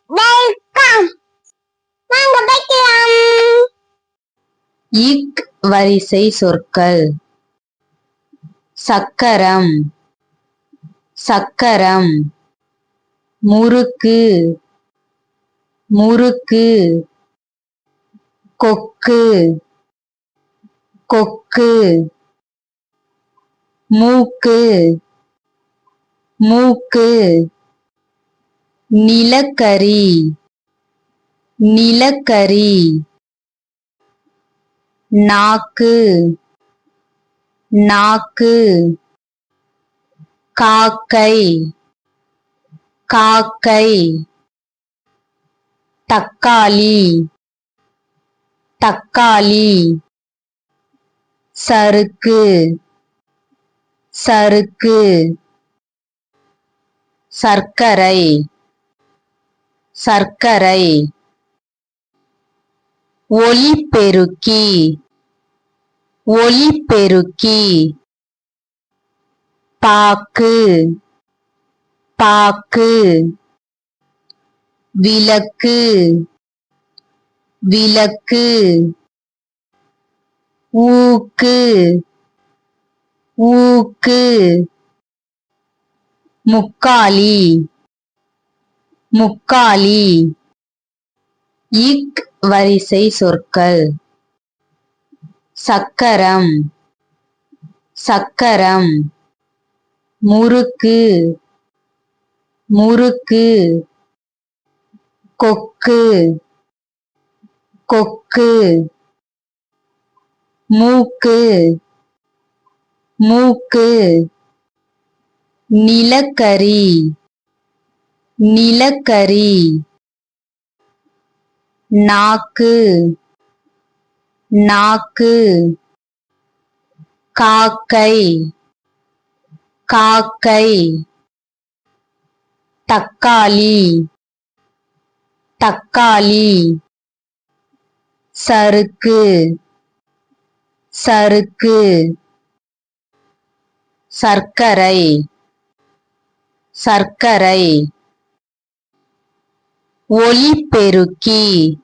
Welcome. வாங்க வைக்கலாம். இக் வரிசை சொற்கள். சக்கரம், சக்கரம். முறுக்கு, முறுக்கு. கொக்கு, கொக்கு. மூக்கு, மூக்கு. நிலக்கரி, நிலக்கரி. நாக்கு, நாக்கு. காக்கை, காக்கை. தக்காளி, தக்காளி. சறுக்கு, சறுக்கு. சர்க்கரை, சர்க்கரை. ஒலிபெருக்கி, ஒலிபெருக்கி. பாக்கு, பாக்கு. விளக்கு, விளக்கு. ஊக்கு, ஊக்கு. முக்காலி, முக்காலி. இக் வரிசை சொற்கள். சக்கரம், சக்கரம். முறுக்கு, முறுக்கு. கொக்கு, கொக்கு. மூக்கு, மூக்கு. நிலக்கரி, நிலக்கரி. நாக்கு, நாக்கு. காக்கை, காக்கை. தக்காளி, தக்காளி. சறுக்கு, சறுக்கு. சர்க்கரை, சர்க்கரை. ஒலிபெருக்கி,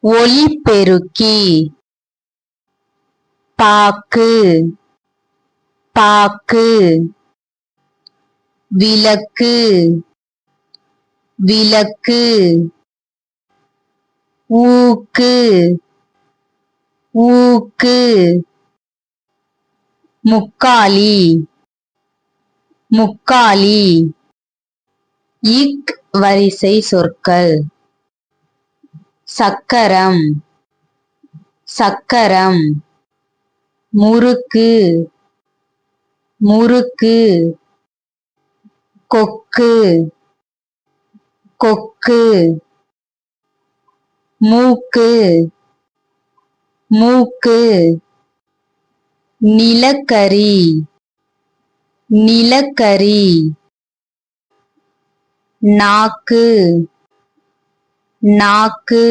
ஒலிபெருக்கி. பாக்கு, பாக்கு. விளக்கு, விளக்கு. ஊக்கு, ஊக்கு. முக்காலி, முக்காலி. இக் வரிசை சொற்கள். சக்கரம், சக்கரம். முறுக்கு, முறுக்கு. கொக்கு, கொக்கு. மூக்கு, மூக்கு. நிலக்கரி, நிலக்கரி. நாக்கு, நாக்கு.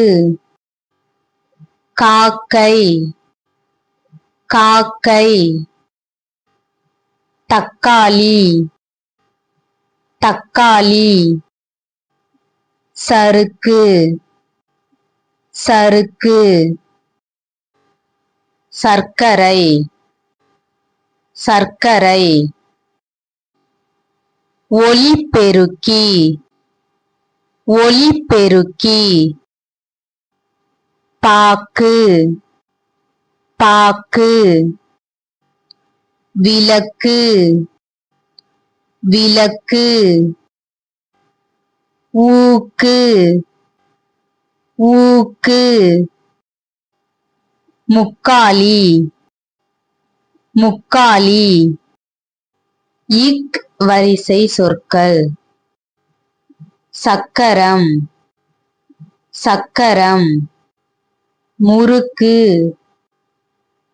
காக்கை, காக்கை. தக்காளி, தக்காளி. சறுக்கு, சறுக்கு. சர்க்கரை, சர்க்கரை. ஒலிபெருக்கி, ஒலிபெருக்கி. பாக்கு, பாக்கு. விளக்கு, விளக்கு. ஊக்கு, ஊக்கு. முக்காலி, முக்காலி. இக் வரிசை சொற்கள். சக்கரம், சக்கரம். முறுக்கு,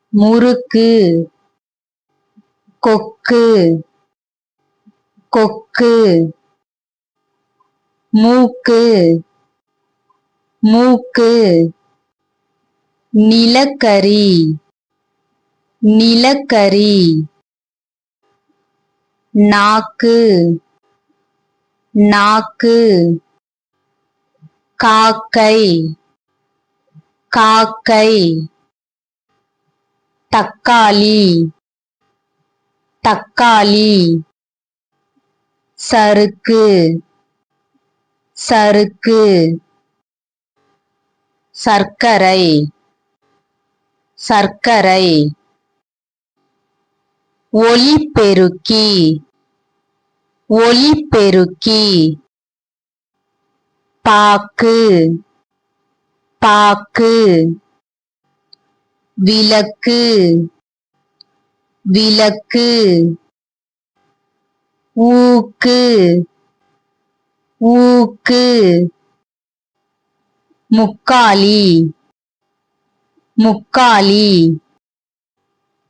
முறுக்கு. கொக்கு, கொக்கு. மூக்கு, மூக்கு. நிலக்கரி, நிலக்கரி. நாக்கு, நாக்கு. காக்கை காக்கை தக்காளி தக்காளி சறுக்கு சறுக்கு சர்க்கரை சர்க்கரை ஒலிபெருக்கி ஒலிபெருக்கி பாக்கு பாக்கு விளக்கு விளக்கு ஊக்கு ஊக்கு முக்காலி முக்காலி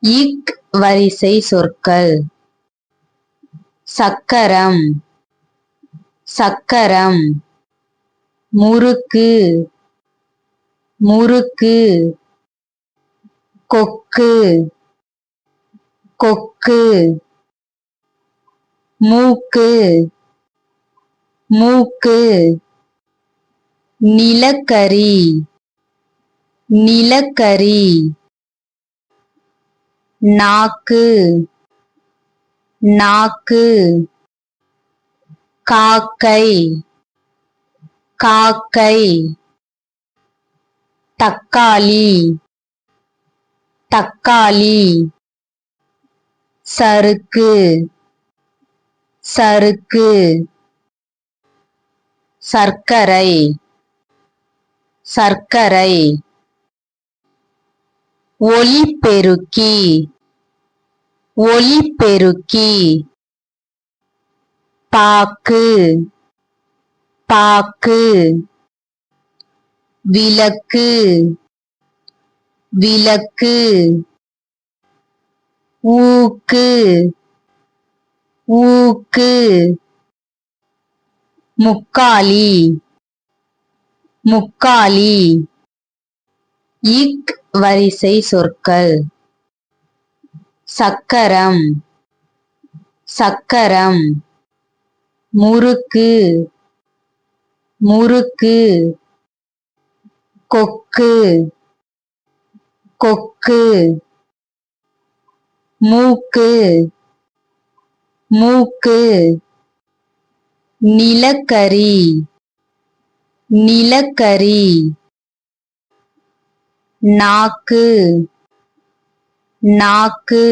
இக் வரிசை சொற்கள் சக்கரம் சக்கரம் முறுக்கு முறுக்கு கொக்கு கொக்கு மூக்கு மூக்கு நிலக்கரி நிலக்கரி நாக்கு நாக்கு காக்கை காக்கை தக்காளி தக்காளி சறுக்கு சறுக்கு சர்க்கரை சர்க்கரை ஒலிபெருக்கி ஒலிபெருக்கி பாக்கு பாக்கு விளக்கு விளக்கு ஊக்கு ஊக்கு முக்காலி முக்காலி இக் வரிசை சொற்கள் சக்கரம் சக்கரம் முறுக்கு முறுக்கு கொக்கு கொக்கு மூக்கு மூக்கு நிலக்கரி நிலக்கரி நாக்கு நாக்கு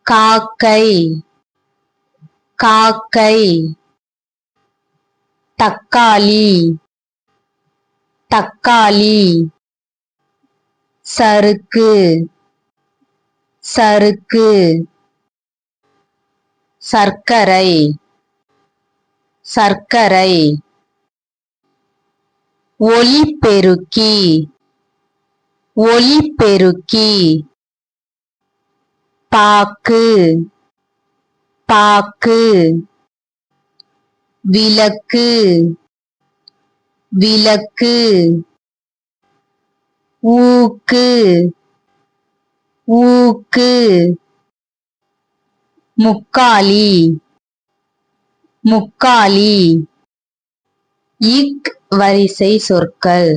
காக்கை காக்கை தக்காளி தக்காளி சறுக்கு சறுக்கு சர்க்கரை சர்க்கரை ஒலிபெருக்கி ஒலிபெருக்கி பாக்கு பாக்கு விளக்கு விளக்கு ஊக்கு ஊக்கு முக்காலி முக்காலி இக் வரிசை சொற்கள்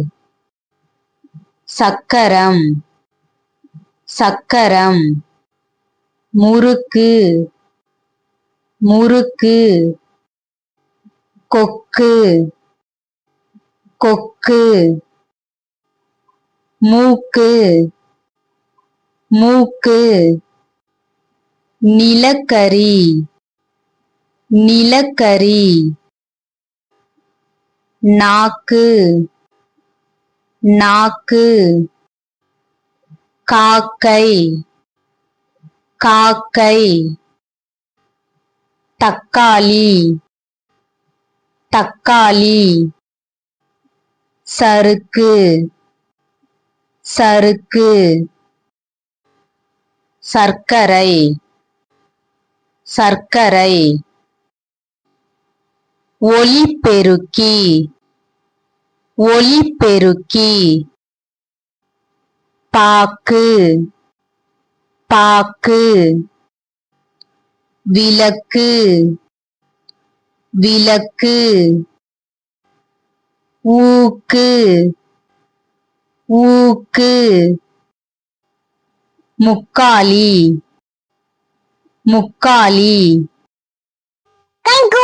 சக்கரம் சக்கரம் முறுக்கு முறுக்கு கொக்கு கொக்கு மூக்கு மூக்கு நிலக்கரி நிலக்கரி நாக்கு நாக்கு காக்கை காக்கை தக்காளி தக்காளி சறுக்கு சறுக்கு சர்க்கரை சர்க்கரை ஒலிபெருக்கி ஒலிபெருக்கி பாக்கு பாக்கு விளக்கு விளக்கு ஊக்கு ஊக்கு முக்காலி முக்காலி கைக்கூலி